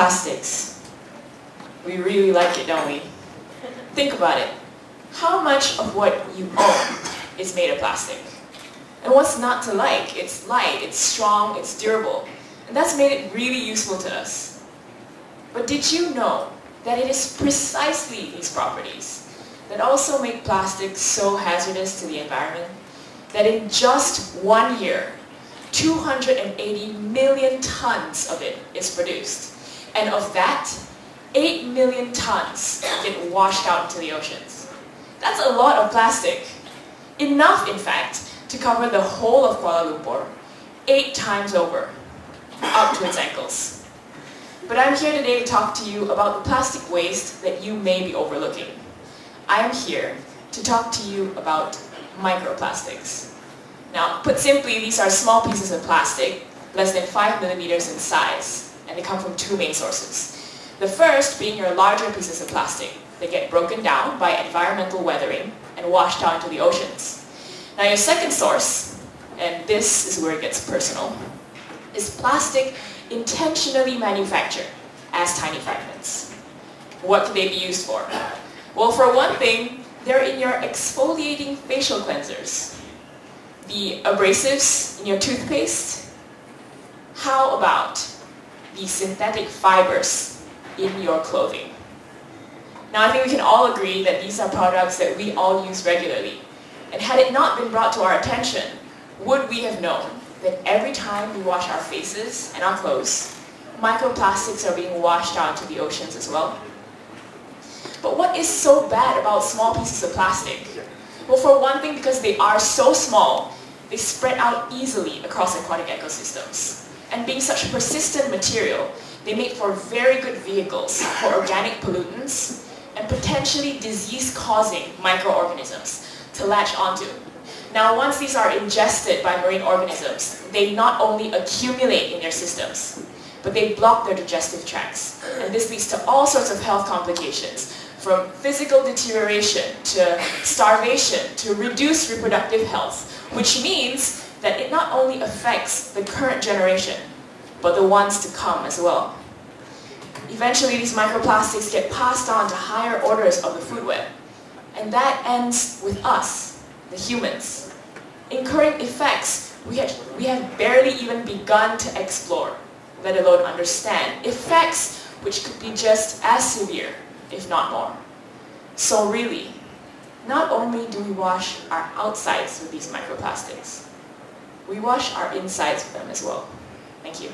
Plastics. We really like it, don't we? Think about it. How much of what you own is made of plastic? And what's not to like? It's light, it's strong, it's durable. And that's made it really useful to us. But did you know that it is precisely these properties that also make plastic so hazardous to the environment? That in just 1 year, 280 million tons of it is produced. And of that, 8 million tons get washed out into the oceans. That's a lot of plastic. Enough, in fact, to cover the whole of Kuala Lumpur 8 times over, up to its ankles. But I'm here today to talk to you about the plastic waste that you may be overlooking. I am here to talk to you about microplastics. Now, put simply, these are small pieces of plastic, less than 5 millimeters in size, and they come from 2 main sources. The first being your larger pieces of plastic. They get broken down by environmental weathering and washed out into the oceans. Now your second source, and this is where it gets personal, is plastic intentionally manufactured as tiny fragments. What could they be used for? Well, for one thing, they're in your exfoliating facial cleansers, the abrasives in your toothpaste. How about the synthetic fibers in your clothing? Now I think we can all agree that these are products that we all use regularly. And had it not been brought to our attention, would we have known that every time we wash our faces and our clothes, microplastics are being washed out into the oceans as well? But what is so bad about small pieces of plastic? Well, for one thing, because they are so small, they spread out easily across aquatic ecosystems. And being such a persistent material, they make for very good vehicles for organic pollutants and potentially disease-causing microorganisms to latch onto. Now, once these are ingested by marine organisms, they not only accumulate in their systems, but they block their digestive tracts. And this leads to all sorts of health complications, from physical deterioration to starvation to reduced reproductive health, which means that it not only affects the current generation, but the ones to come as well. Eventually, these microplastics get passed on to higher orders of the food web. And that ends with us, the humans, incurring effects we have barely even begun to explore, let alone understand. Effects which could be just as severe, if not more. So really, not only do we wash our outsides with these microplastics, we wash our insides with them as well. Thank you.